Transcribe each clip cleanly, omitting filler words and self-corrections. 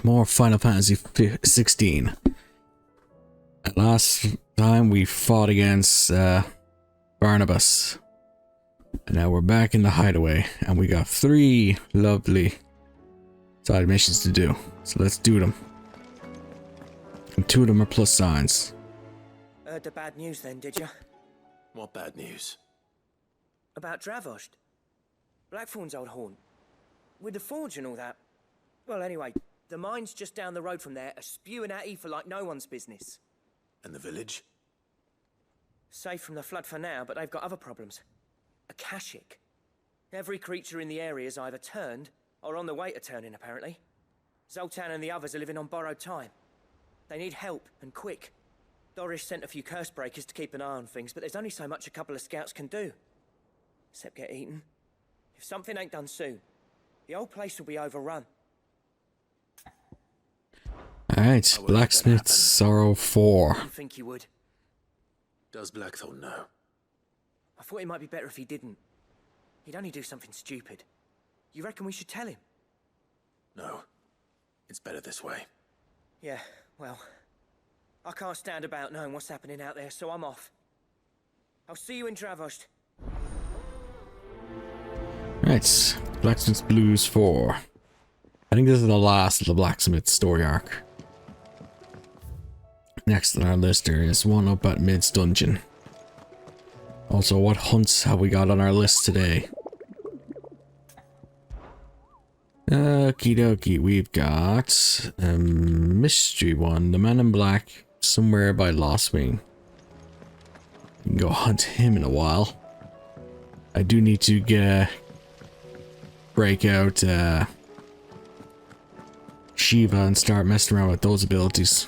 more Final Fantasy XVI. Last time we fought against Barnabas. And now we're back in the hideaway. And we got 3 lovely side missions to do. So let's do them. And 2 of them are plus signs. Heard the bad news then, did you? What bad news? About Dravost. Blackthorn's old haunt. With the forge and all that. Well, anyway, the mines just down the road from there are spewing out ether like no one's business. And the village? Safe from the flood for now, but they've got other problems. Akashik. Every creature in the area is either turned or on the way to turning, apparently. Zoltan and the others are living on borrowed time. They need help, and quick. Doris sent a few curse breakers to keep an eye on things, but there's only so much a couple of scouts can do. Except get eaten. If something ain't done soon, the old place will be overrun. Alright, Blacksmith's Sorrow 4. You think you would? Does Blackthorn know? I thought it might be better if he didn't. He'd only do something stupid. You reckon we should tell him? No. It's better this way. Yeah, well, I can't stand about knowing what's happening out there, so I'm off. I'll see you in Dravost. Right, Blacksmith's Blues 4. I think this is the last of the Blacksmith story arc. Next on our list there is one up at Mid's Dungeon. Also, what hunts have we got on our list today? Okie dokie, we've got a mystery one, the Man in Black, somewhere by Lostwing. We can go hunt him in a while. I do need to break out Shiva and start messing around with those abilities.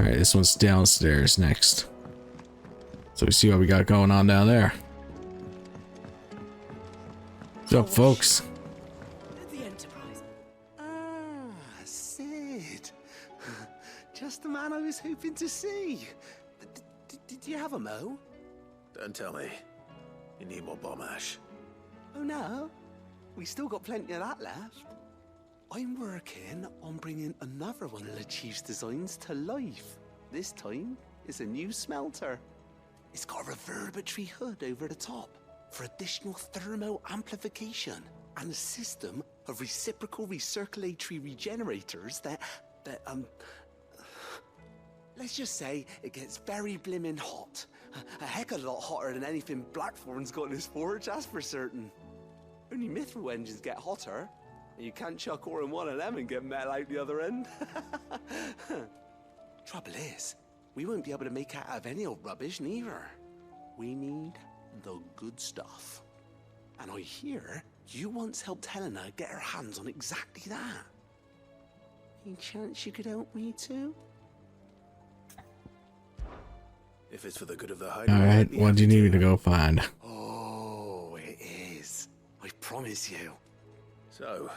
Alright, this one's downstairs next. So we see what we got going on down there. What's up, folks? The Enterprise. Ah, Sid. Just the man I was hoping to see. Did you have a mo? Don't tell me. You need more bomb ash. Oh no, we still got plenty of that left. I'm working on bringing another one of the Chief's designs to life. This time, it's a new smelter. It's got a reverberatory hood over the top for additional thermo amplification and a system of reciprocal recirculatory regenerators that let's just say it gets very blimmin' hot. A heck of a lot hotter than anything Blackthorn's got in his forge, that's for certain. Only mithril engines get hotter, and you can't chuck ore in one of them and get metal out the other end. Trouble is, we won't be able to make out of any old rubbish neither. We need the good stuff. And I hear you once helped Helena get her hands on exactly that. Any chance you could help me too? If it's for the good of the hideaway. Alright, what do you need me to go find? Oh, it is. I promise you. So,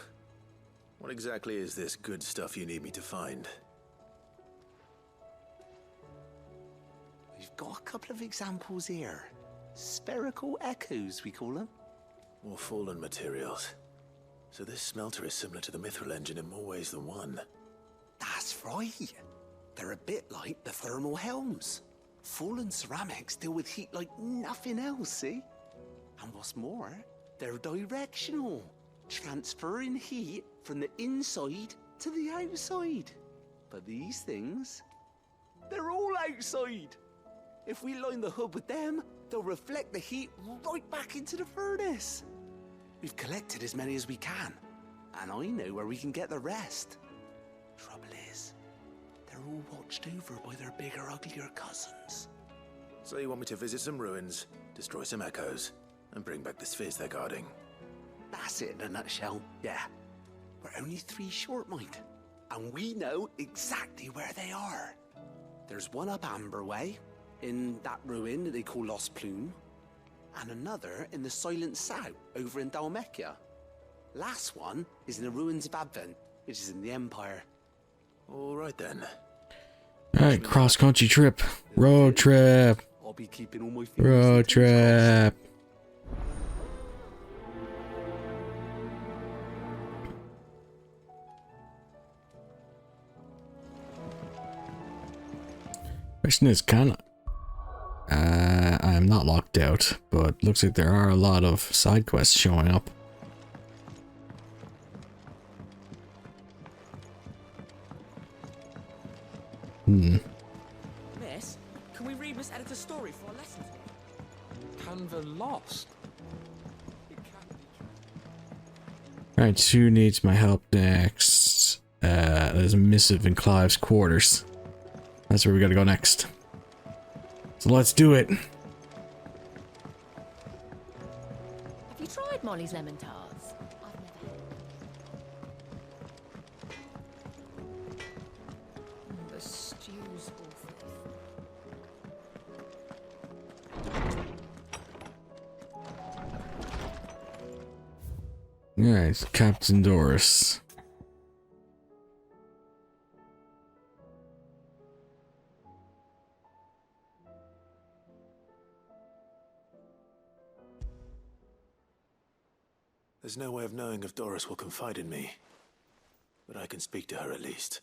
what exactly is this good stuff you need me to find? We've got a couple of examples here. Spherical echoes, we call them. More fallen materials. So this smelter is similar to the mithril engine in more ways than one. That's right. They're a bit like the thermal helms. Fallen ceramics deal with heat like nothing else, see? And what's more, they're directional, transferring heat from the inside to the outside. But these things, they're all outside. If we line the hood with them, they'll reflect the heat right back into the furnace. We've collected as many as we can, and I know where we can get the rest. Trouble is, they're all watched over by their bigger, uglier cousins. So you want me to visit some ruins, destroy some echoes, and bring back the spheres they're guarding? That's it in a nutshell, yeah. We're only 3 short, mind, and we know exactly where they are. There's one up Amber Way, in that ruin that they call Lost Plume, and another in the Silent South, over in Dalmekia. Last one is in the ruins of Advent, which is in the Empire. All right then. Alright, cross-country trip. Road trip. I'll be keeping all my fingers Road and toes trip. Question is, I'm not locked out, but looks like there are a lot of side quests showing up. Miss, can we read Miss Editor's story for our lessons? Canva lost. Alright, who needs my help next? There's a missive in Clive's quarters. That's where we gotta go next. So let's do it. Have you tried Molly's lemon tarts? I've never had. The stew's awful. Alright, Captain Doris. There's no way of knowing if Doris will confide in me, but I can speak to her at least.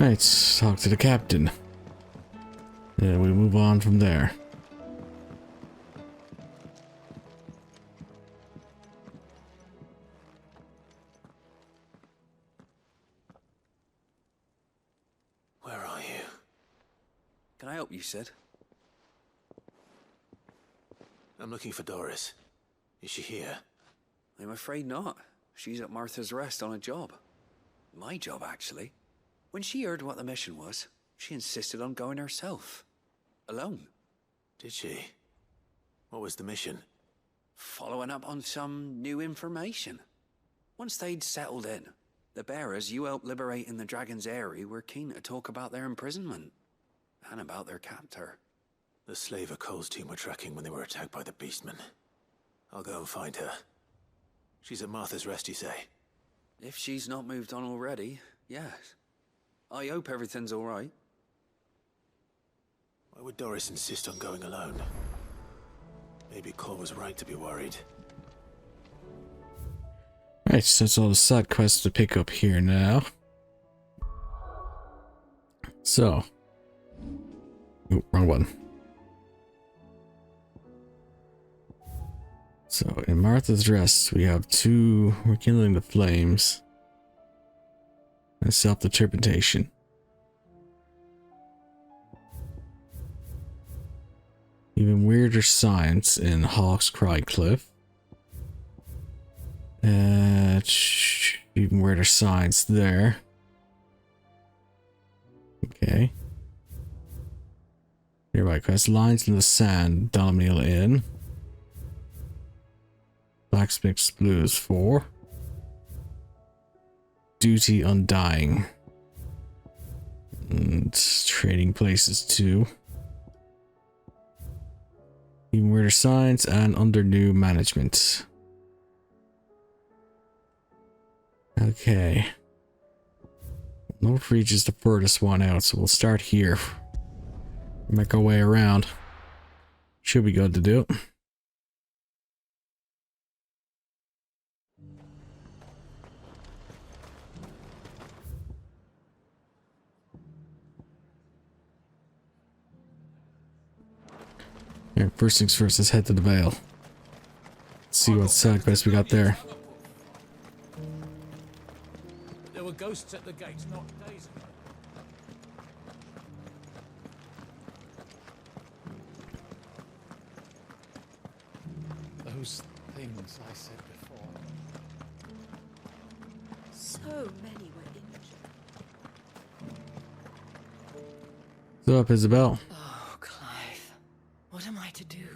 Right, talk to the captain. Yeah, we move on from there. Where are you? Can I help you, Sid? I'm looking for Doris. Is she here? I'm afraid not. She's at Martha's Rest on a job. My job, actually. When she heard what the mission was, she insisted on going herself. Alone. Did she? What was the mission? Following up on some new information. Once they'd settled in, the bearers you helped liberate in the Dragon's Eyrie were keen to talk about their imprisonment. And about their captor. The slaver Cole's team were tracking when they were attacked by the Beastmen. I'll go and find her. She's at Martha's Rest, you say? If she's not moved on already, yes. I hope everything's all right. Why would Doris insist on going alone? Maybe Cole was right to be worried. Right, so that's all the side quests to pick up here now. So. Ooh, wrong one. So, in Martha's Rest, we have 2 rekindling the flames. And self-determination. Even weirder science in Hawk's Cry Cliff. Even weirder science there. Okay. Nearby quest. Lines in the Sand, Dolomil Inn. Blacksmith's Blues 4. Duty Undying. And Trading Places 2. Even weirder science and under new management. Okay. Northreach is the furthest one out, so we'll start here. Make our way around. Should be good to do. Here, first things first, let's head to the Vale. See what side quest we got there. There were ghosts at the gates not days ago. Those things I said before. So many were injured. What's up, Isabel? Oh, Clive. What am I to do?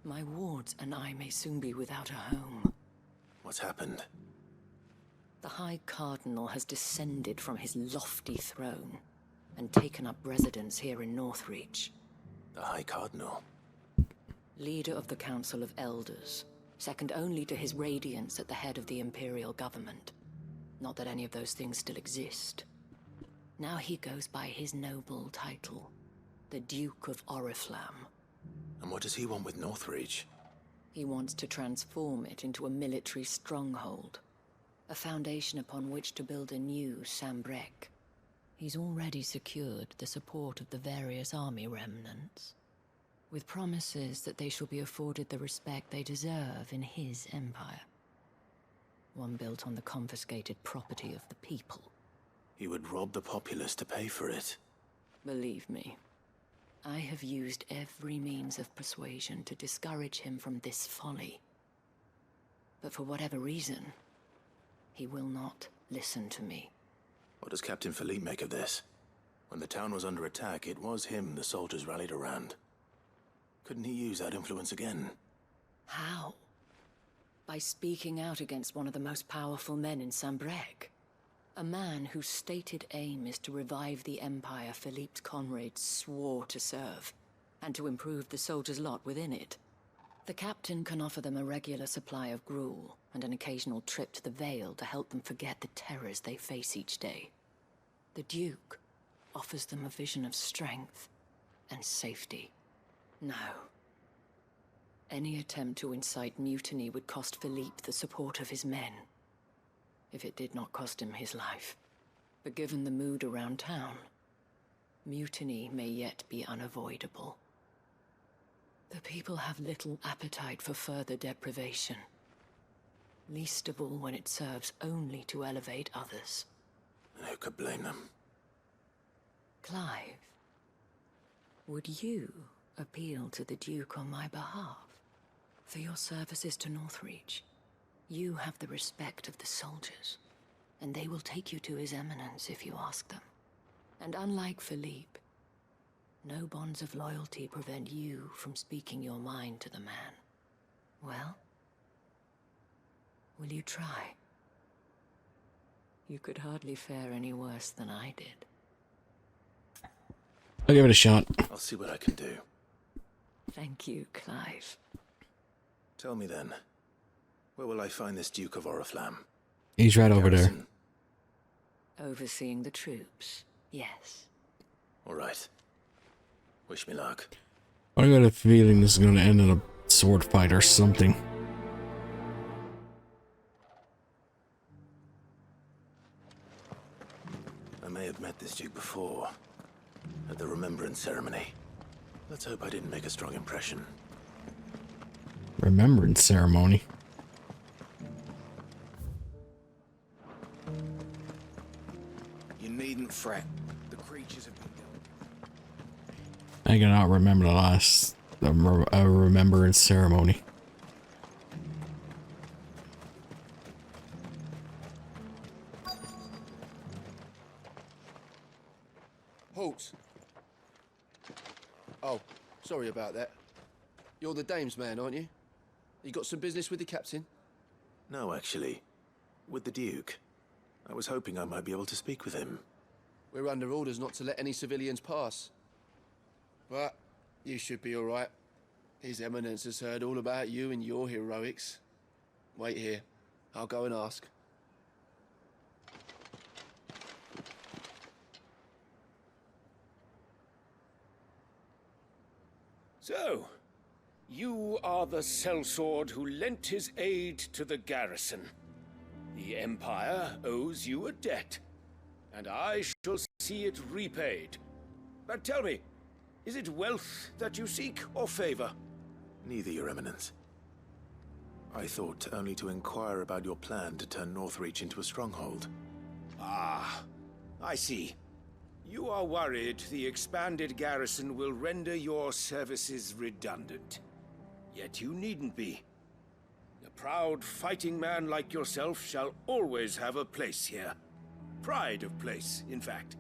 My wards and I may soon be without a home. What's happened? The High Cardinal has descended from his lofty throne and taken up residence here in Northreach. The High Cardinal. leader of the Council of Elders, second only to his Radiance at the head of the Imperial government. Not that any of those things still exist. Now he goes by his noble title, the Duke of Oriflamme. And what does he want with Northreach? He wants to transform it into a military stronghold, a foundation upon which to build a new Sambrek. He's already secured the support of the various army remnants, with promises that they shall be afforded the respect they deserve in his empire. One built on the confiscated property of the people. He would rob the populace to pay for it. Believe me, I have used every means of persuasion to discourage him from this folly. But for whatever reason, he will not listen to me. What does Captain Philippe make of this? When the town was under attack, it was him the soldiers rallied around. Couldn't he use that influence again? How? By speaking out against one of the most powerful men in Sambrek. A man whose stated aim is to revive the empire Philippe's comrades swore to serve, and to improve the soldiers' lot within it. The captain can offer them a regular supply of gruel, and an occasional trip to the Vale to help them forget the terrors they face each day. The Duke offers them a vision of strength and safety. No. Any attempt to incite mutiny would cost Philippe the support of his men, if it did not cost him his life. But given the mood around town, mutiny may yet be unavoidable. The people have little appetite for further deprivation, least of all when it serves only to elevate others. And who could blame them? Clive, would you appeal to the Duke on my behalf? For your services to Northreach, you have the respect of the soldiers, and they will take you to His Eminence if you ask them. And unlike Philippe, no bonds of loyalty prevent you from speaking your mind to the man. Well, will you try? You could hardly fare any worse than I did. I'll give it a shot. I'll see what I can do. Thank you, Clive. Tell me then, where will I find this Duke of Oriflamme? He's right over there. Garrison? Overseeing the troops, yes. All right. Wish me luck. I got a feeling this is going to end in a sword fight or something. I may have met this Duke before, at the Remembrance Ceremony. Let's hope I didn't make a strong impression. Remembrance ceremony. You needn't fret. The creatures have been killed. I cannot remember the last remembrance ceremony. Halt! Oh, sorry about that. You're the dame's man, aren't you? You got some business with the captain? No, actually. With the Duke. I was hoping I might be able to speak with him. We're under orders not to let any civilians pass. But you should be all right. His Eminence has heard all about you and your heroics. Wait here. I'll go and ask. So, you are the sellsword who lent his aid to the garrison. The Empire owes you a debt, and I shall see it repaid. But tell me, is it wealth that you seek, or favor? Neither, Your Eminence. I thought only to inquire about your plan to turn Northreach into a stronghold. Ah, I see. You are worried the expanded garrison will render your services redundant. Yet you needn't be. A proud fighting man like yourself shall always have a place here. Pride of place, in fact.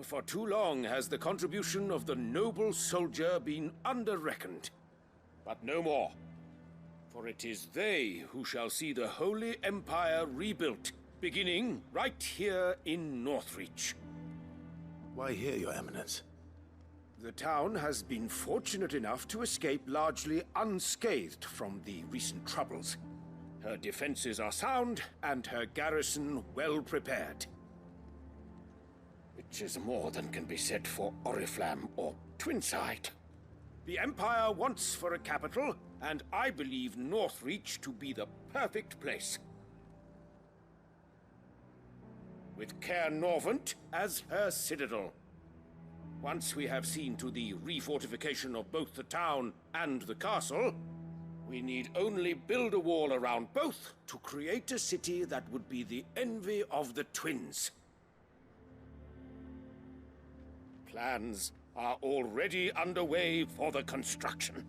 For too long has the contribution of the noble soldier been under-reckoned. But no more. For it is they who shall see the Holy Empire rebuilt, beginning right here in Northreach. Why here, Your Eminence? The town has been fortunate enough to escape largely unscathed from the recent troubles. Her defenses are sound, and her garrison well prepared. Which is more than can be said for Oriflamme or Twinside. The Empire wants for a capital, and I believe Northreach to be the perfect place. With Caer Norvent as her citadel. Once we have seen to the refortification of both the town and the castle, we need only build a wall around both to create a city that would be the envy of the twins. Plans are already underway for the construction.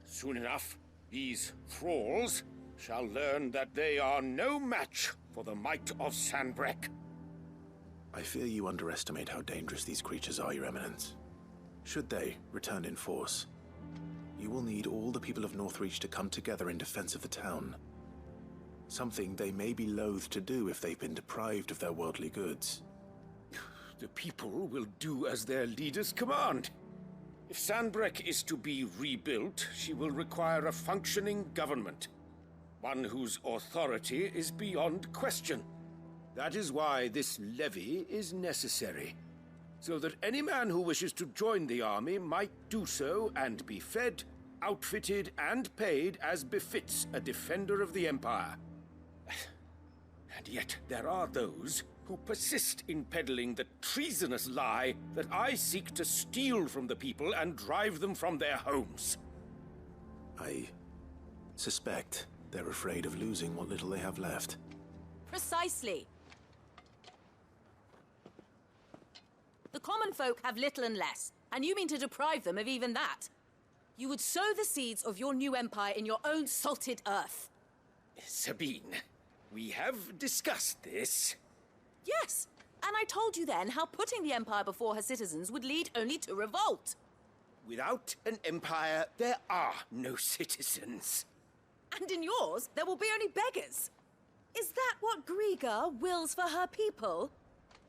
Soon enough, these thralls shall learn that they are no match for the might of Sanbreque. I fear you underestimate how dangerous these creatures are, Your Eminence. Should they return in force, you will need all the people of Northreach to come together in defense of the town. Something they may be loath to do if they've been deprived of their worldly goods. The people will do as their leaders command. If Sanbreque is to be rebuilt, she will require a functioning government. One whose authority is beyond question. That is why this levy is necessary. So that any man who wishes to join the army might do so and be fed, outfitted, and paid as befits a defender of the Empire. And yet there are those who persist in peddling the treasonous lie that I seek to steal from the people and drive them from their homes. I suspect they're afraid of losing what little they have left. Precisely. The common folk have little and less, and you mean to deprive them of even that. You would sow the seeds of your new empire in your own salted earth. Sabine, we have discussed this. Yes, and I told you then how putting the empire before her citizens would lead only to revolt. Without an empire, there are no citizens. And in yours, there will be only beggars. Is that what Griga wills for her people?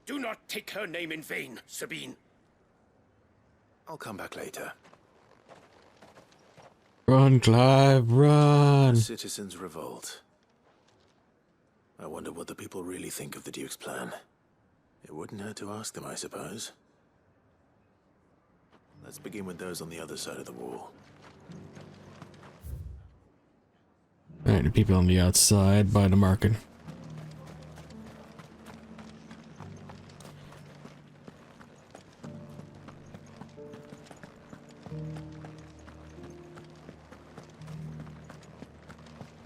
Do not take her name in vain, Sabine. I'll come back later. Run, Clive, run! The citizens revolt. I wonder what the people really think of the Duke's plan. It wouldn't hurt to ask them, I suppose. Let's begin with those on the other side of the wall. Alright, the people on the outside by the market.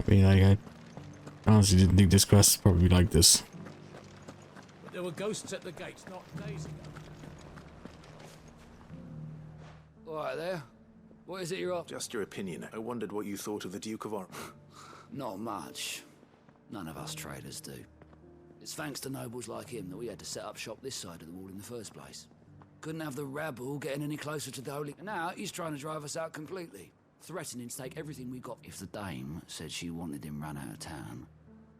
I mean, I honestly didn't think this quest would probably be like this. But there were ghosts at the gates not days ago. All right there. What is it you're after? Just your opinion. I wondered what you thought of the Duke of Or... Not much. None of us traders do. It's thanks to nobles like him that we had to set up shop this side of the wall in the first place. Couldn't have the rabble getting any closer to the holy... And now he's trying to drive us out completely. Threatening to take everything we got. If the dame said she wanted him run out of town,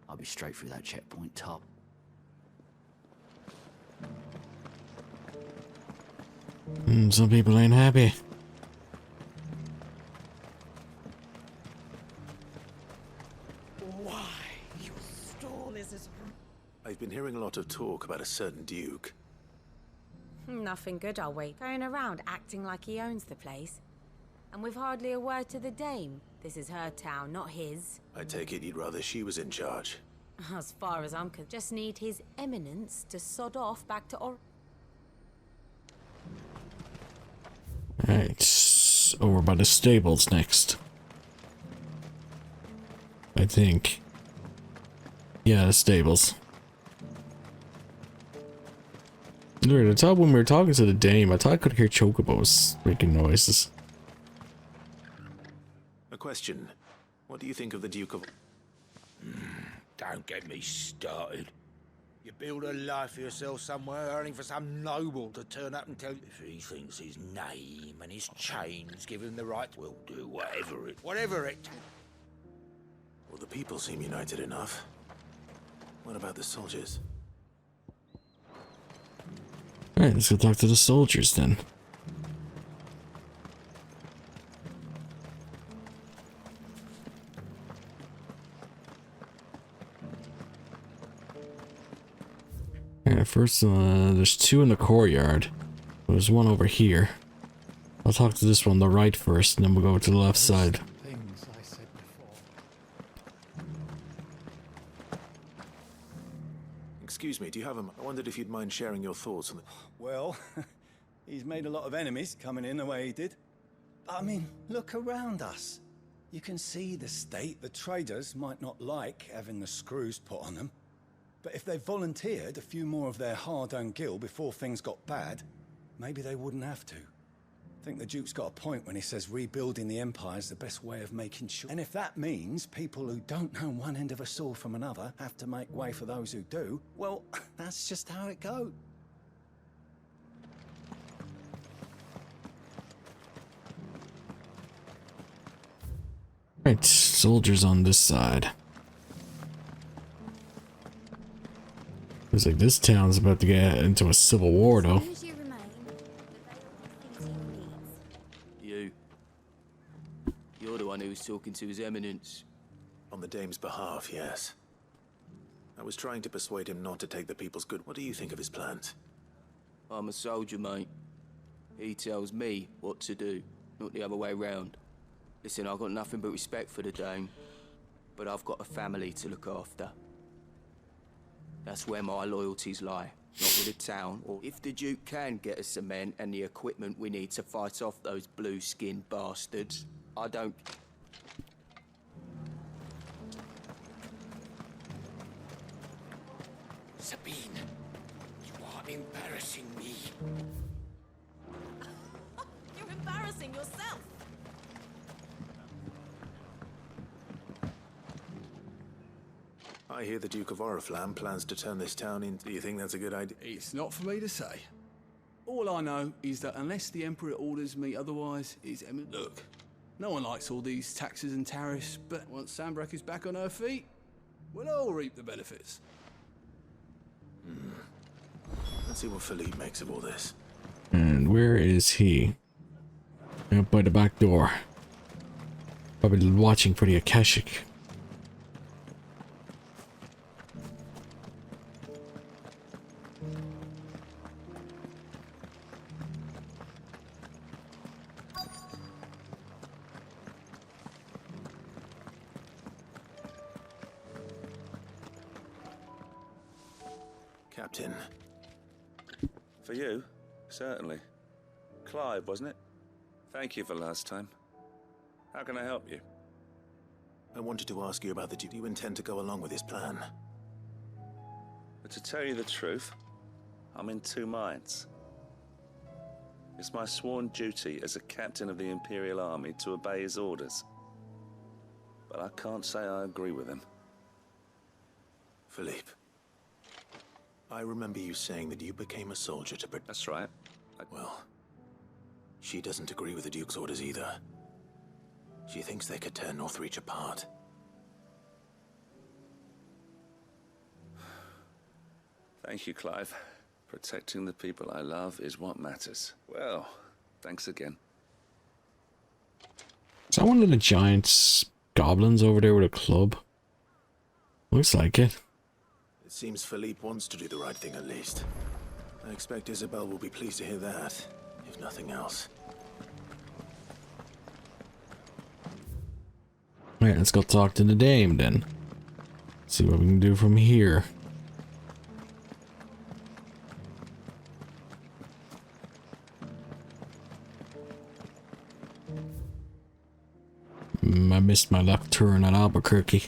I'll be straight through that checkpoint top. Some people ain't happy. Why, your stall is as... I've been hearing a lot of talk about a certain Duke. Nothing good, I'll wait. Going around acting like he owns the place. And with hardly a word to the dame. This is her town, not his. I take it you'd rather she was in charge. As far as I'm concerned, just need his eminence to sod off back to Alright, over by the stables next. I think. Yeah, the stables. Dude, I thought when we were talking to the dame, I thought I could hear chocobos making noises. A question. What do you think of the Duke of... Don't get me started. You build a life for yourself somewhere, only for some noble to turn up and tell you if he thinks his name and his chains give him the right, we'll do whatever it takes. Well, the people seem united enough. What about the soldiers? Alright, let's go talk to the soldiers then. First, there's two in the courtyard. There's one over here. I'll talk to this one on the right first, and then we'll go to the left side. Things I said before. Excuse me, do you have him? I wondered if you'd mind sharing your thoughts on the... Well, he's made a lot of enemies coming in the way he did. I mean, look around us. You can see the state. The traders might not like having the screws put on them. But if they volunteered a few more of their hard-earned gil before things got bad, maybe they wouldn't have to. I think the Duke's got a point when he says rebuilding the Empire is the best way of making sure. And if that means people who don't know one end of a sword from another have to make way for those who do, well, that's just how it goes. Right, soldiers on this side. Looks like this town's about to get into a civil war, though. You're the one who was talking to His Eminence. On the Dame's behalf, yes. I was trying to persuade him not to take the people's good. What do you think of his plans? I'm a soldier, mate. He tells me what to do, not the other way round. Listen, I've got nothing but respect for the Dame, but I've got a family to look after. That's where my loyalties lie, not with the town. Or if the Duke can get us the men and the equipment we need to fight off those blue-skinned bastards, I don't... Sabine, you are embarrassing me. You're embarrassing yourself. I hear the Duke of Oriflamme plans to turn this town into... Do you think that's a good idea? It's not for me to say. All I know is that unless the Emperor orders me otherwise, His Eminence... Look, no one likes all these taxes and tariffs, but once Sanbreque is back on her feet, we'll all reap the benefits. Let's see what Philippe makes of all this. And where is he? Out by the back door. Probably watching for the Akashik. Captain. For you? Certainly. Clive, wasn't it? Thank you for last time. How can I help you? I wanted to ask you about the Duke. Do you intend to go along with his plan? But to tell you the truth, I'm in two minds. It's my sworn duty as a captain of the Imperial Army to obey his orders. But I can't say I agree with him. Philippe. I remember you saying that you became a soldier to protect... That's right. Well, she doesn't agree with the Duke's orders either. She thinks they could tear Northreach apart. Thank you, Clive. Protecting the people I love is what matters. Well, thanks again. Is that one of the giant goblins over there with a club? Looks like it. It seems Philippe wants to do the right thing at least. I expect Isabel will be pleased to hear that, if nothing else. Alright, let's go talk to the Dame then. See what we can do from here. I missed my left turn at Albuquerque.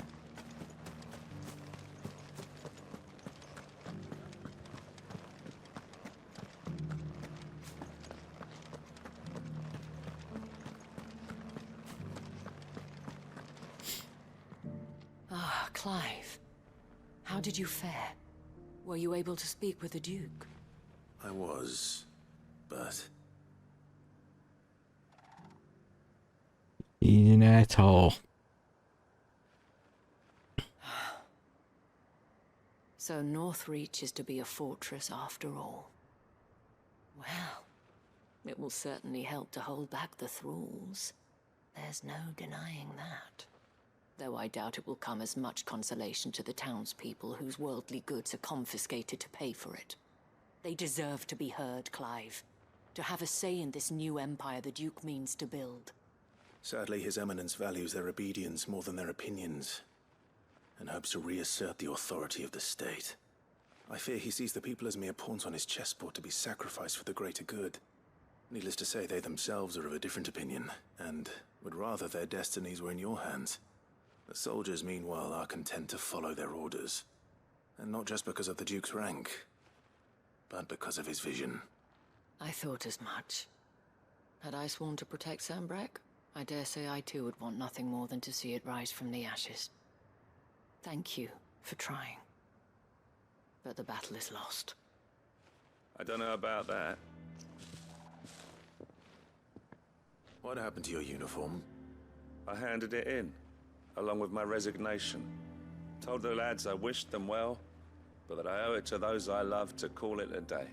Ah, Clive. How did you fare? Were you able to speak with the Duke? I was, but... He's an asshole. So Northreach is to be a fortress after all. Well, it will certainly help to hold back the thralls. There's no denying that. Though I doubt it will come as much consolation to the townspeople whose worldly goods are confiscated to pay for it. They deserve to be heard, Clive. To have a say in this new empire the Duke means to build. Sadly, His Eminence values their obedience more than their opinions, and hopes to reassert the authority of the state. I fear he sees the people as mere pawns on his chessboard to be sacrificed for the greater good. Needless to say, they themselves are of a different opinion, and would rather their destinies were in your hands. The soldiers, meanwhile, are content to follow their orders. And not just because of the Duke's rank, but because of his vision. I thought as much. Had I sworn to protect Sanbreque, I dare say I too would want nothing more than to see it rise from the ashes. Thank you for trying. But the battle is lost. I don't know about that. What happened to your uniform? I handed it in, along with my resignation. Told the lads I wished them well, but that I owe it to those I love to call it a day.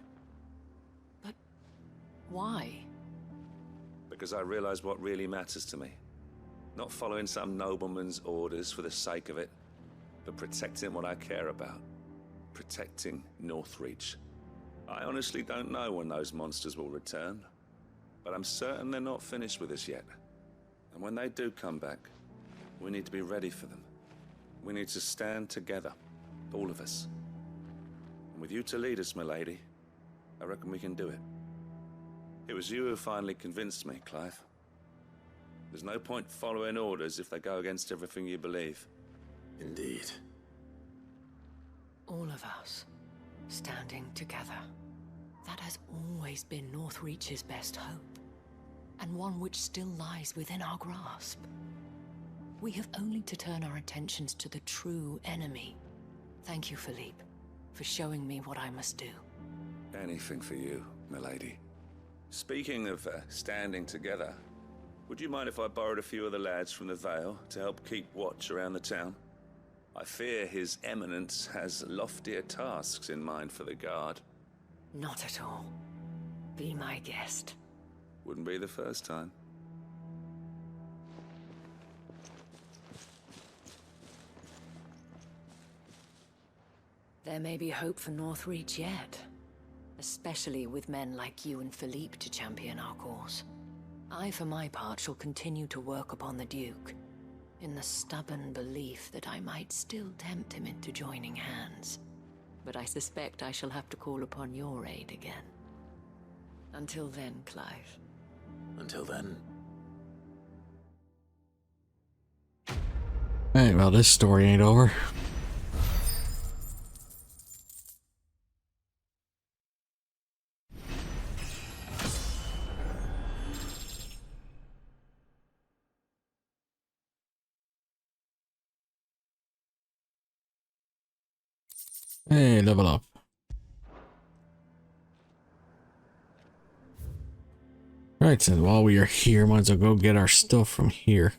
But why? Because I realized what really matters to me. Not following some nobleman's orders for the sake of it, but protecting what I care about. Protecting Northreach. I honestly don't know when those monsters will return, but I'm certain they're not finished with us yet. And when they do come back, we need to be ready for them. We need to stand together, all of us. And with you to lead us, milady, I reckon we can do it. It was you who finally convinced me, Clive. There's no point following orders if they go against everything you believe. Indeed. All of us, standing together. That has always been Northreach's best hope, and one which still lies within our grasp. We have only to turn our attentions to the true enemy. Thank you, Philippe, for showing me what I must do. Anything for you, milady. Speaking of standing together, would you mind if I borrowed a few of the lads from the Vale to help keep watch around the town? I fear His Eminence has loftier tasks in mind for the guard. Not at all. Be my guest. Wouldn't be the first time. There may be hope for Northreach yet. Especially with men like you and Philippe to champion our cause. I, for my part, shall continue to work upon the Duke, in the stubborn belief that I might still tempt him into joining hands. But I suspect I shall have to call upon your aid again. Until then, Clive. Until then. Hey, well, this story ain't over. Hey, level up. Right, so while we are here, might as well go get our stuff from here.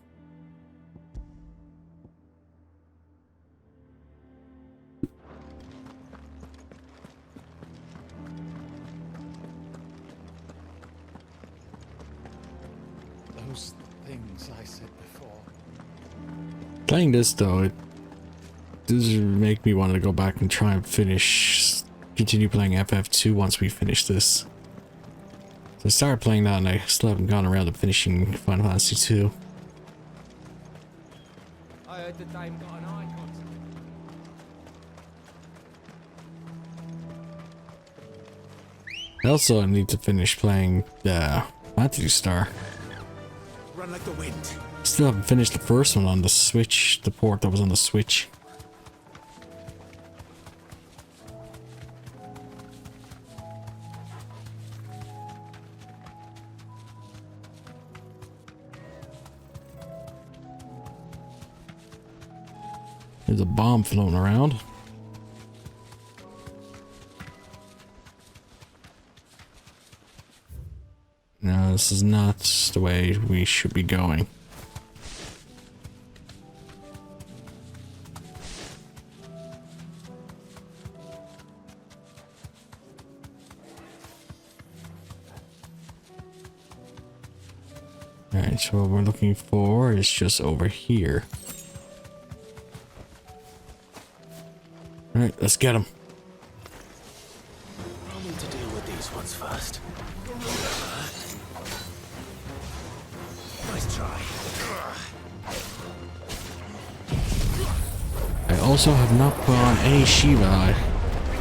Those things I said before. Playing this though, it does make me want to go back and try and continue playing FF2 once we finish this. So I started playing that and I still haven't gone around to finishing Final Fantasy II. I heard the dame got an icon. Also, I need to finish playing Fantasy Star. Run like the wind. Still haven't finished the first one on the Switch, the port that was on the Switch. There's a bomb floating around. No, this is not the way we should be going. Alright, so what we're looking for is just over here. Alright, let's get him. I'll need to also have not put on any Shiva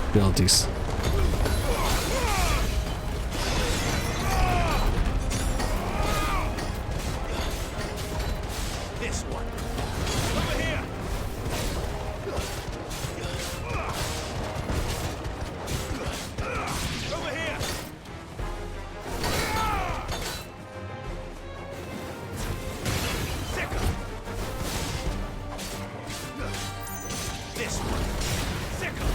abilities. This one. Over here. Over here. Sicker. This one. Sicker.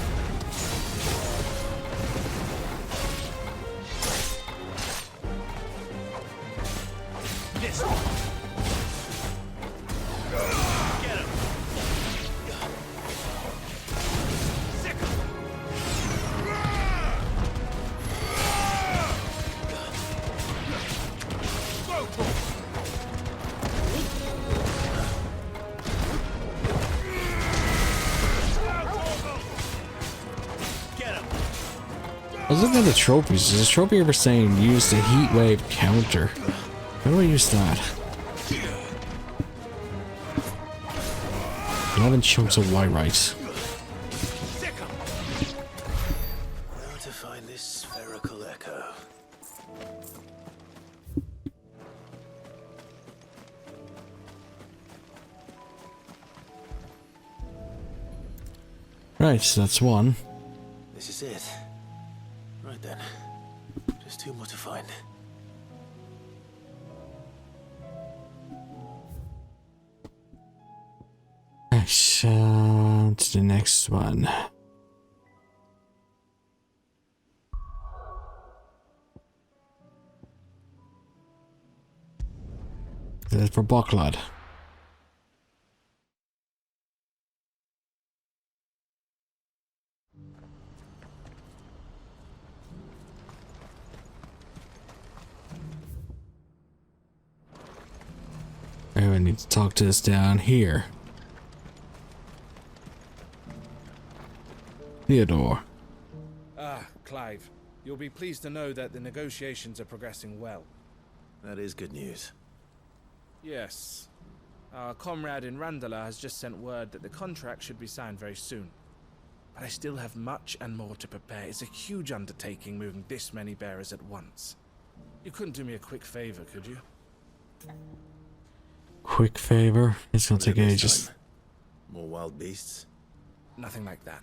This one. Get him. Sicker. I was looking at the trophies. There's a trophy ever saying use the heat wave counter. How do I use that? 11 chunks of white rice. Now to find this spherical echo. Right, so that's one. This is it. Right then. Just two more to find. Right, to the next one. That's for Bucklad. Oh, I need to talk to this down here. Theodore. Ah, Clive. You'll be pleased to know that the negotiations are progressing well. That is good news. Yes. Our comrade in Randala has just sent word that the contract should be signed very soon. But I still have much and more to prepare. It's a huge undertaking moving this many bearers at once. You couldn't do me a quick favor, could you? Quick favor? It's gonna take ages. More wild beasts? Nothing like that.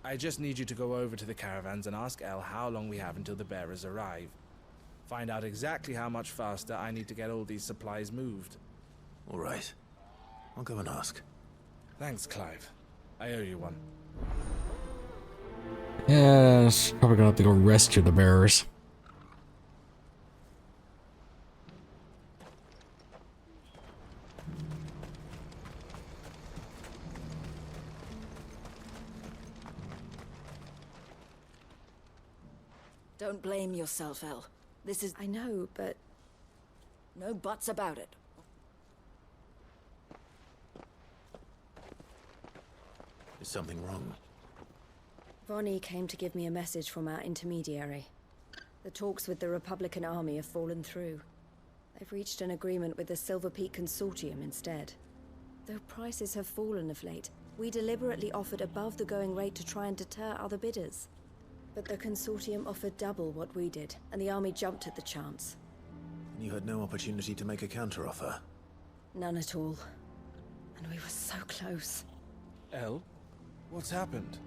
I just need you to go over to the caravans and ask El how long we have until the bearers arrive. Find out exactly how much faster I need to get all these supplies moved. All right. I'll go and ask. Thanks, Clive. I owe you one. Yeah, probably gonna have to go rescue the bearers. Don't blame yourself, El. This is... I know, but... No buts about it. Is something wrong? Vonnie came to give me a message from our intermediary. The talks with the Republican army have fallen through. They've reached an agreement with the Silver Peak Consortium instead. Though prices have fallen of late, we deliberately offered above the going rate to try and deter other bidders. But the Consortium offered double what we did, and the army jumped at the chance. You had no opportunity to make a counteroffer? None at all. And we were so close. El? What's happened?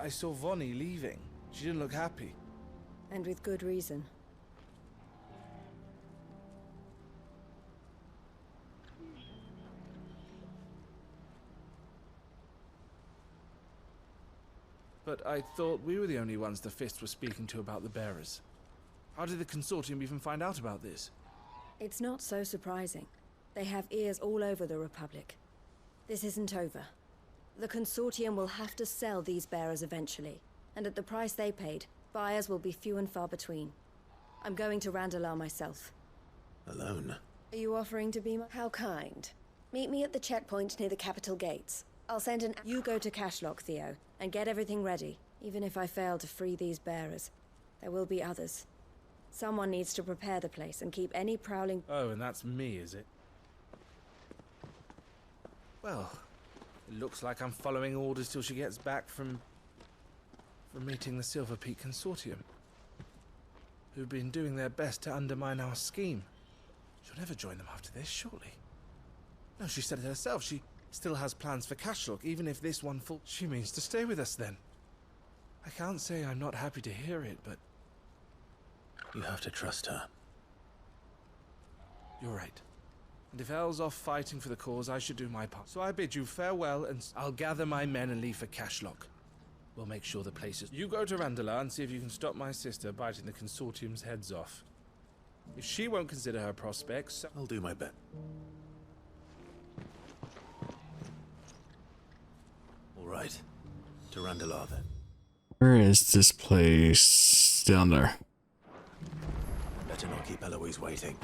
I saw Vonnie leaving. She didn't look happy. And with good reason. But I thought we were the only ones the Fist was speaking to about the bearers. How did the Consortium even find out about this? It's not so surprising. They have ears all over the Republic. This isn't over. The Consortium will have to sell these bearers eventually, and at the price they paid, buyers will be few and far between. I'm going to Randalar myself. Alone? Are you offering to be my... How kind. Meet me at the checkpoint near the capital gates. I'll send an... You go to Cashlock, Theo, and get everything ready. Even if I fail to free these bearers, there will be others. Someone needs to prepare the place and keep any prowling... Oh, and that's me, is it? Well, it looks like I'm following orders till she gets back from meeting the Silver Peak Consortium, who've been doing their best to undermine our scheme. She'll never join them after this, surely. No, she said it herself. She still has plans for Cashlock, even if this one falls. She means to stay with us then. I can't say I'm not happy to hear it, but... You have to trust her. You're right. And if Elle's off fighting for the cause, I should do my part. So I bid you farewell, and I'll gather my men and leave for Cashlock. We'll make sure the place is... You go to Randala and see if you can stop my sister biting the Consortium's heads off. If she won't consider her prospects... I'll do my best. All right. To Randala, then. Where is this place? Down there. Better not keep Eloise waiting.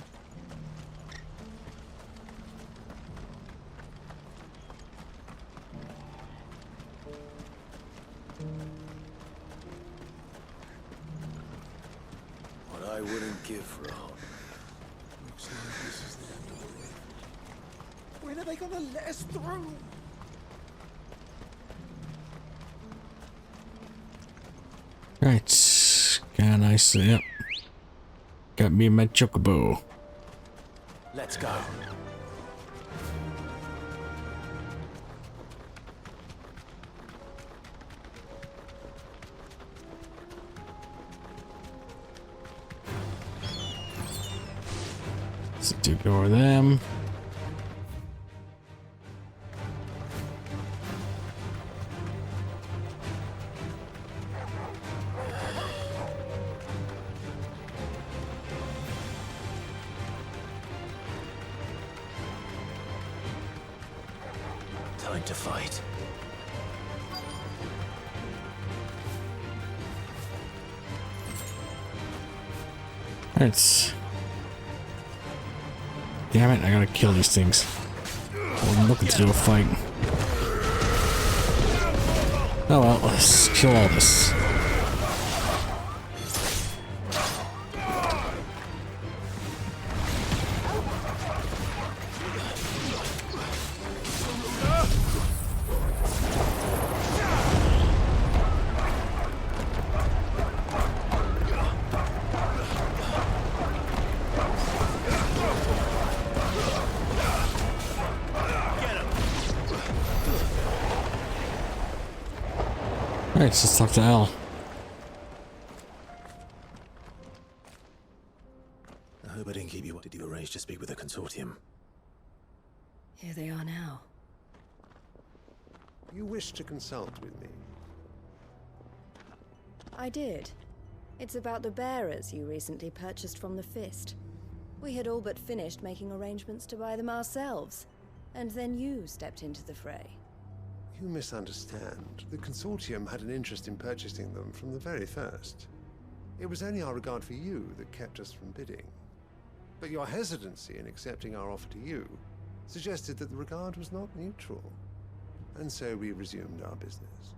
What I wouldn't give for a hot. Looks like this is the end of the way. When are they gonna let us through? Right. Can I see it? Got me my chocobo. Let's go. Let's ignore them. Time to fight. Alright. Damn it, I gotta kill these things. I'm looking to do a fight. Oh well, let's kill all this. Alright, let's talk to Al. I hope I didn't keep you. Did you arrange to speak with the consortium? Here they are now. You wish to consult with me? I did. It's about the bearers you recently purchased from the Fist. We had all but finished making arrangements to buy them ourselves, and then you stepped into the fray. You misunderstand. The consortium had an interest in purchasing them from the very first. It was only our regard for you that kept us from bidding. But your hesitancy in accepting our offer to you suggested that the regard was not mutual. And so we resumed our business.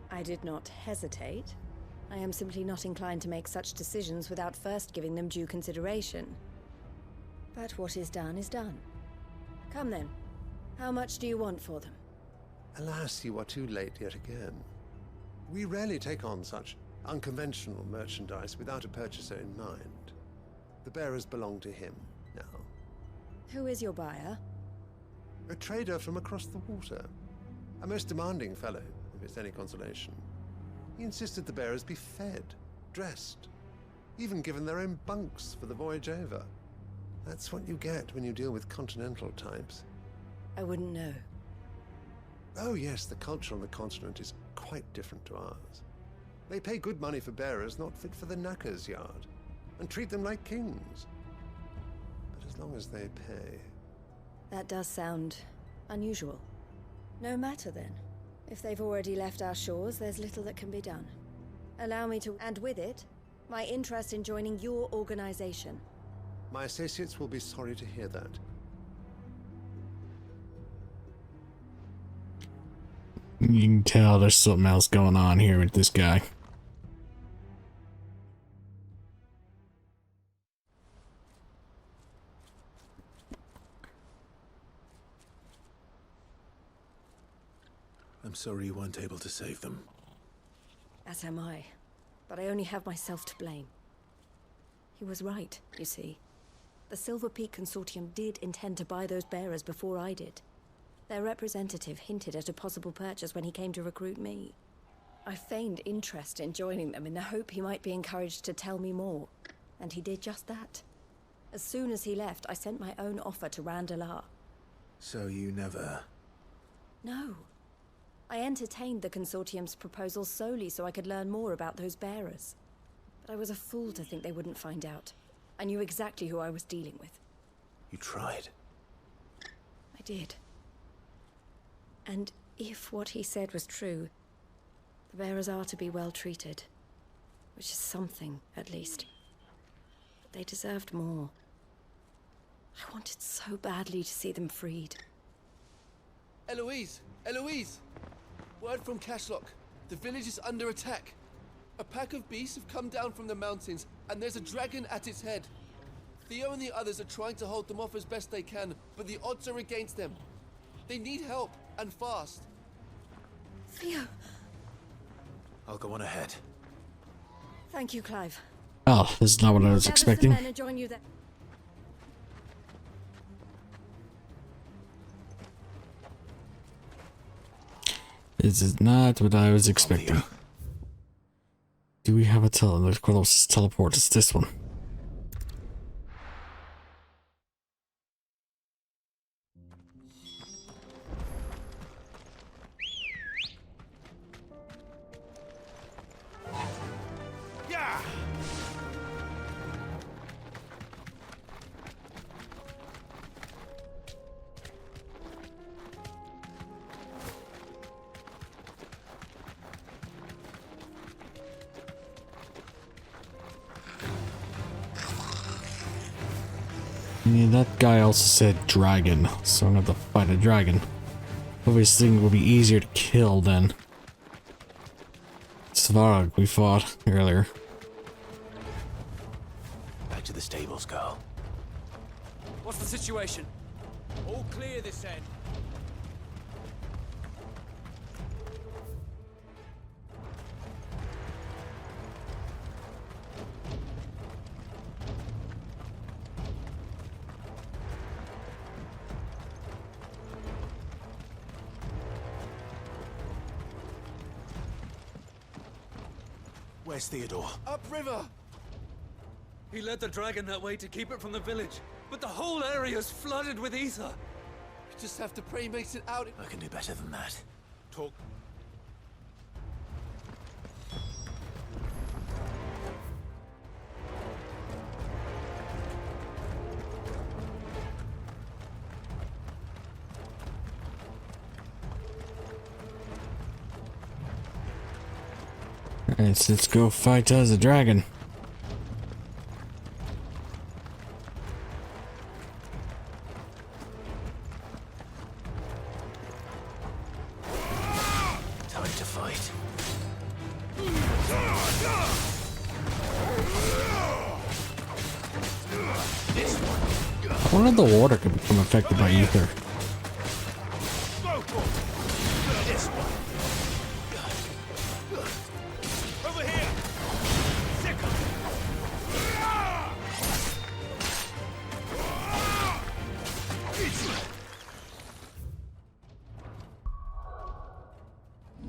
I did not hesitate. I am simply not inclined to make such decisions without first giving them due consideration. But what is done is done. Come then. How much do you want for them? Alas, you are too late yet again. We rarely take on such unconventional merchandise without a purchaser in mind. The bearers belong to him now. Who is your buyer? A trader from across the water. A most demanding fellow, if it's any consolation. He insisted the bearers be fed, dressed, even given their own bunks for the voyage over. That's what you get when you deal with continental types. I wouldn't know. Oh yes, the culture on the continent is quite different to ours. They pay good money for bearers not fit for the knacker's yard, and treat them like kings. But as long as they pay... That does sound unusual. No matter then. If they've already left our shores, there's little that can be done. Allow me to... and with it, my interest in joining your organization. My associates will be sorry to hear that. You can tell there's something else going on here with this guy. I'm sorry you weren't able to save them. As am I. But I only have myself to blame. He was right, you see. The Silver Peak Consortium did intend to buy those bearers before I did. Their representative hinted at a possible purchase when he came to recruit me. I feigned interest in joining them in the hope he might be encouraged to tell me more. And he did just that. As soon as he left, I sent my own offer to Randalar. So you never... No. I entertained the Consortium's proposal solely so I could learn more about those bearers. But I was a fool to think they wouldn't find out. I knew exactly who I was dealing with. You tried. I did. And if what he said was true, the bearers are to be well treated. Which is something, at least. But they deserved more. I wanted so badly to see them freed. Eloise! Eloise! Word from Cashlock. The village is under attack. A pack of beasts have come down from the mountains, and there's a dragon at its head. Theo and the others are trying to hold them off as best they can, but the odds are against them. They need help, and fast. Theo! I'll go on ahead. Thank you, Clive. Oh, this is not what I was expecting. Men and join you there. This is not what I was expecting. Do we have a the closest teleport? It's this one. Yeah, that guy also said dragon, so I'm gonna have to fight a dragon. Obviously, it will be easier to kill than Svarog we fought earlier. Back to the stables, girl. What's the situation? All clear this end. Where's Theodore? Upriver! He led the dragon that way to keep it from the village, but the whole area's flooded with ether. We just have to pray he makes it out. I can do better than that. Talk. Alright, so let's go fight as a dragon. Time to fight. I wonder if the water could become affected by ether.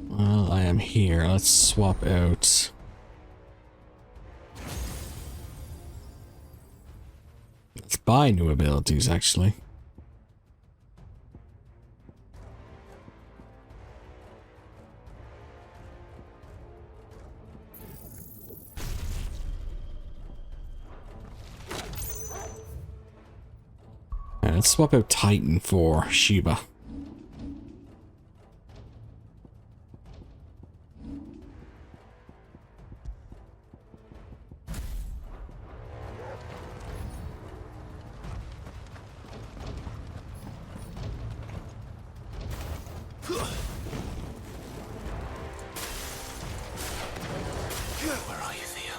Well, I am here. Let's swap out. Let's buy new abilities, actually. Alright, let's swap out Titan for Sheba. Where are you, Theo?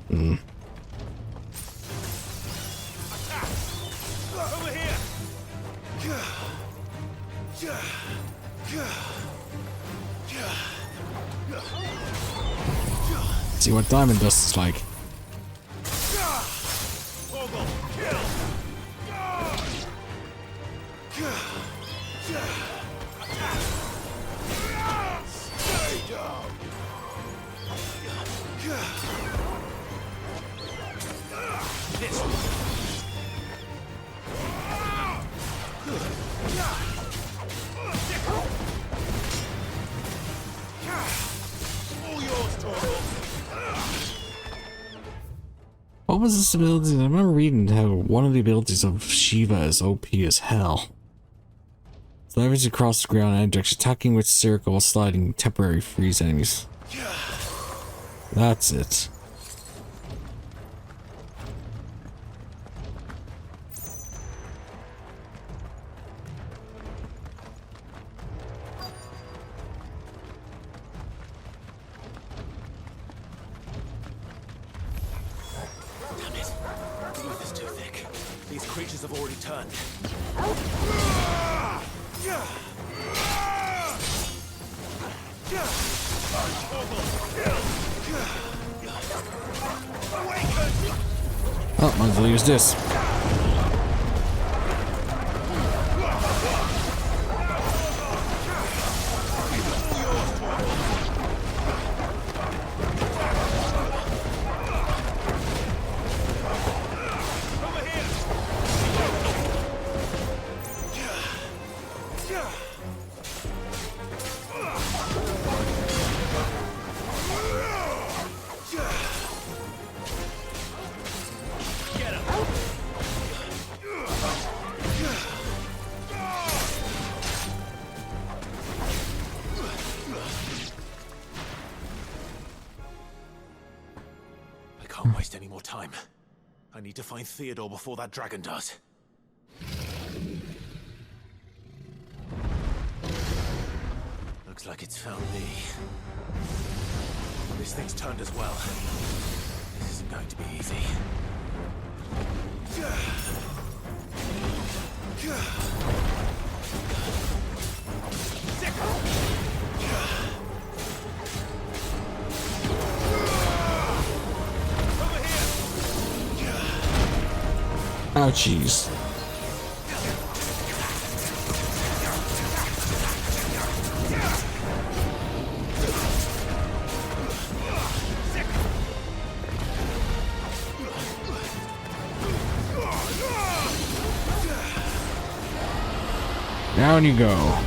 Hmm. Over here! See what diamond dust is like. What was this ability? I remember reading how one of the abilities of Shiva is OP as hell. Leverage across the ground and direction, attacking with circle while sliding, temporary freeze enemies. That's it. Creatures have already turned. Oh, might as well use this. Can't waste any more time. I need to find Theodore before that dragon does. Looks like it's found me. This thing's turned as well. This isn't going to be easy. Oh, jeez. Down you go.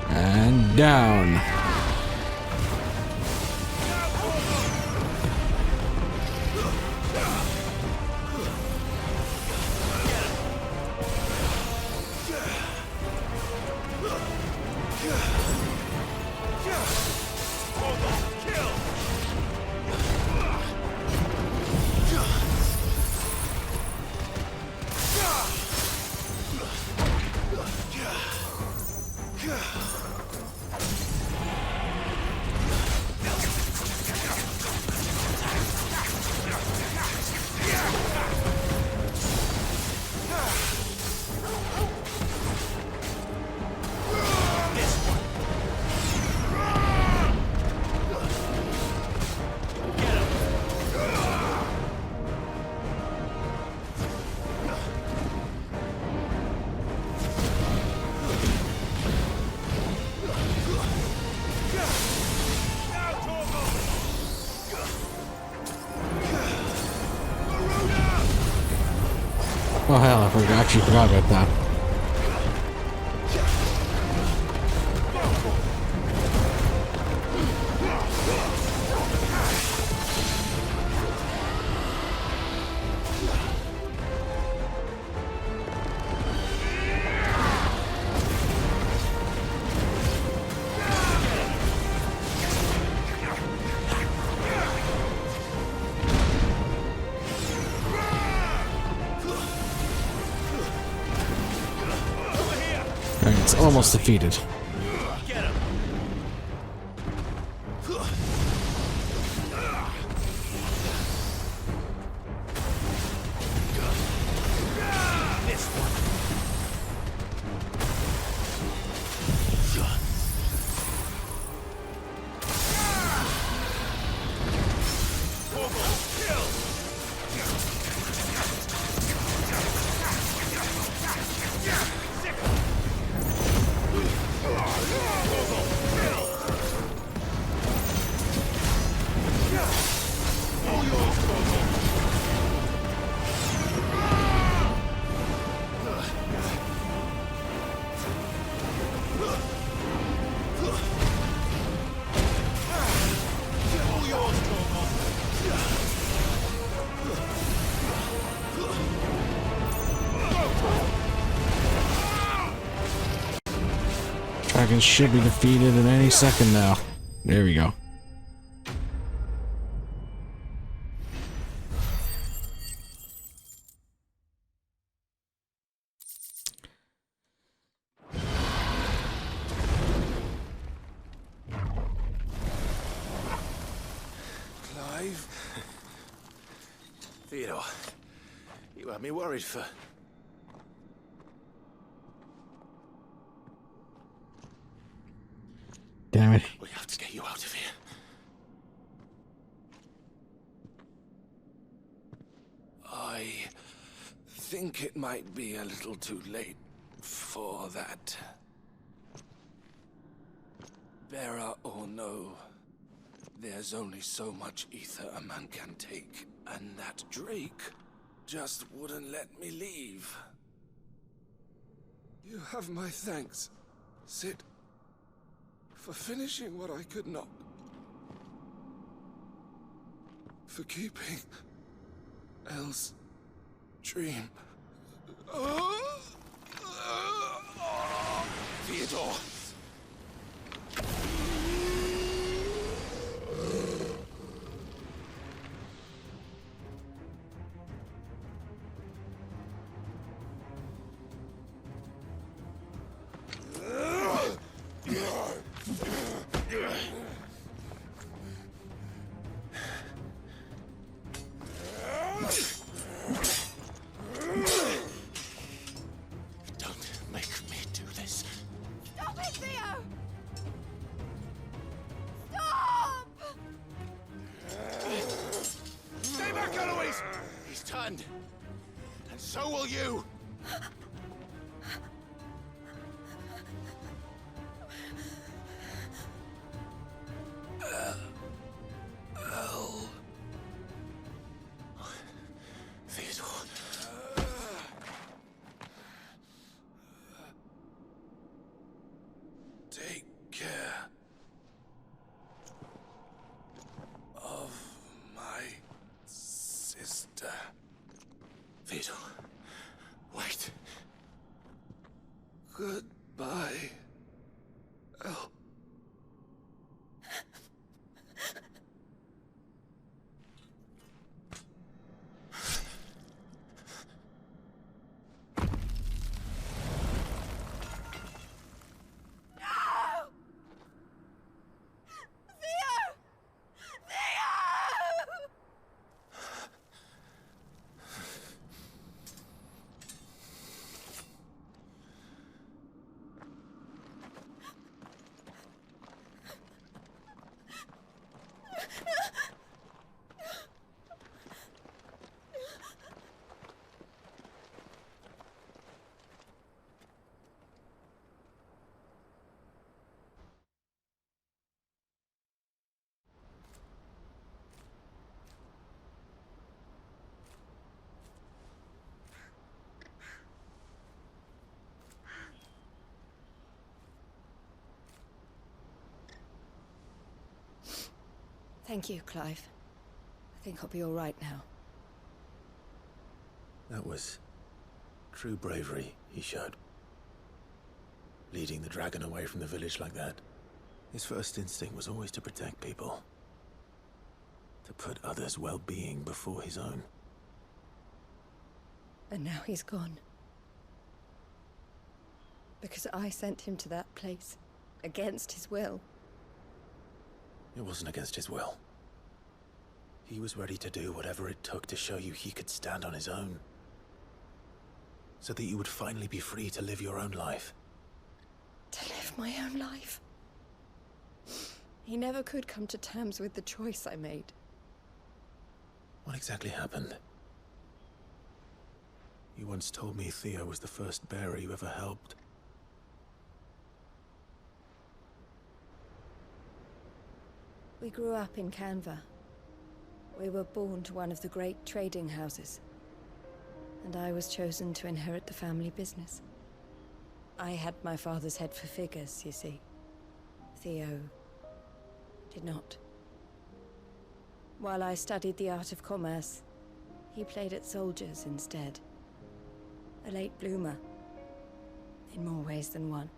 And down. Oh hell, actually forgot about that. Alright, it's almost defeated. Dragon should be defeated in any second now. There we go. Clive? Theodore, you had me worried for... Damn it. We have to get you out of here. I think it might be a little too late for that. Bearer or no, there's only so much ether a man can take, and that Drake just wouldn't let me leave. You have my thanks, Sid, for finishing what I could not. For keeping Elle's dream. Theodore! And so will you! Theodore. Take care of my sister. Theodore, Thank you, Clive. I think I'll be all right now. That was true bravery he showed. Leading the dragon away from the village like that. His first instinct was always to protect people. To put others' well-being before his own. And now he's gone. Because I sent him to that place, against his will. It wasn't against his will. He was ready to do whatever it took to show you he could stand on his own. So that you would finally be free to live your own life. To live my own life? He never could come to terms with the choice I made. What exactly happened? You once told me Theo was the first bearer you ever helped. We grew up in Canva. We were born to one of the great trading houses. And I was chosen to inherit the family business. I had my father's head for figures, you see. Theo did not. While I studied the art of commerce, he played at soldiers instead. A late bloomer. In more ways than one.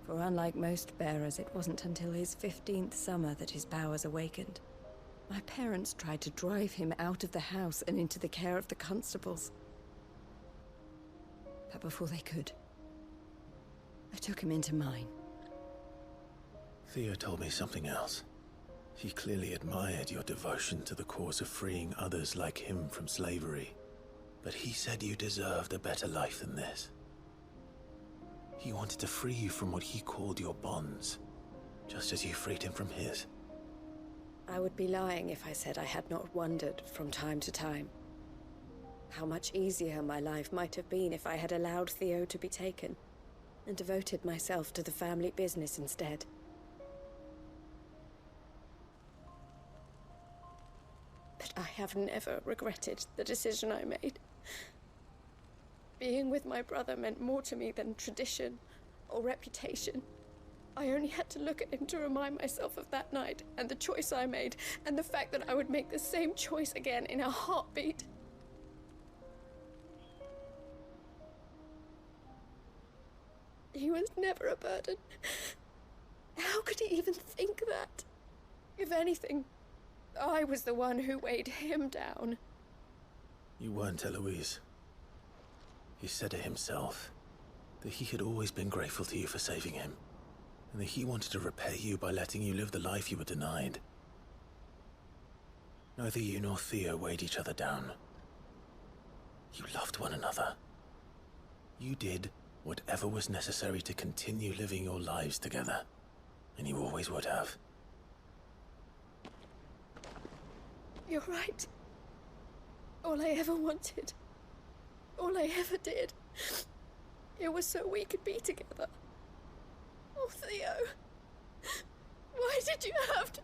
For unlike most bearers, it wasn't until his 15th summer that his powers awakened. My parents tried to drive him out of the house and into the care of the constables. But before they could, I took him into mine. Theo told me something else. He clearly admired your devotion to the cause of freeing others like him from slavery. But he said you deserved a better life than this. He wanted to free you from what he called your bonds, just as you freed him from his. I would be lying if I said I had not wondered from time to time how much easier my life might have been if I had allowed Theo to be taken and devoted myself to the family business instead. But I have never regretted the decision I made. Being with my brother meant more to me than tradition or reputation. I only had to look at him to remind myself of that night and the choice I made and the fact that I would make the same choice again in a heartbeat. He was never a burden. How could he even think that? If anything, I was the one who weighed him down. You weren't, Eloise. He said it himself, that he had always been grateful to you for saving him, and that he wanted to repay you by letting you live the life you were denied. Neither you nor Theo weighed each other down. You loved one another. You did whatever was necessary to continue living your lives together, and you always would have. You're right. All I ever wanted, all I ever did, it was so we could be together. Oh, Theo, why did you have to...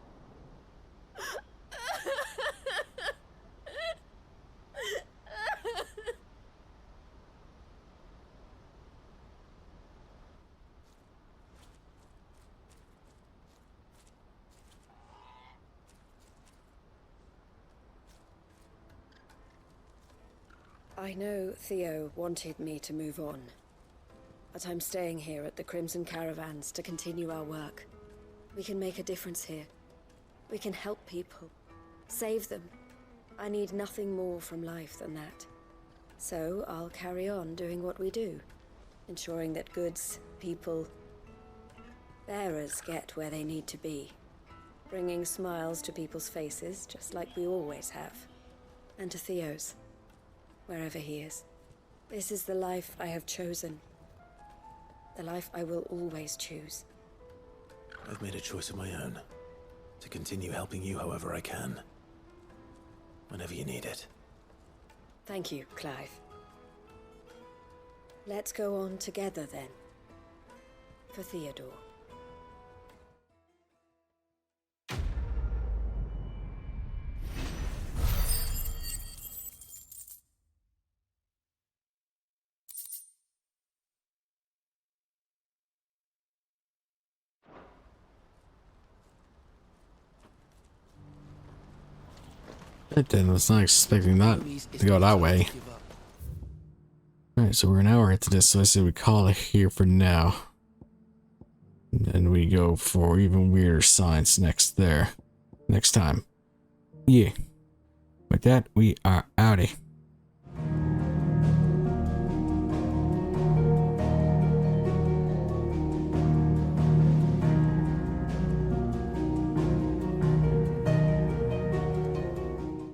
I know Theo wanted me to move on, but I'm staying here at the Crimson Caravans to continue our work. We can make a difference here. We can help people, save them. I need nothing more from life than that. So I'll carry on doing what we do, ensuring that goods, people, bearers get where they need to be, bringing smiles to people's faces just like we always have, and to Theo's. Wherever he is. This is the life I have chosen. The life I will always choose. I've made a choice of my own. To continue helping you however I can. Whenever you need it. Thank you, Clive. Let's go on together then. For Theodore. I was not expecting that to go that way. Alright, so we're an hour into this, so I say we call it here for now. And then we go for even weirder signs next time. Yeah. With that, we are outie.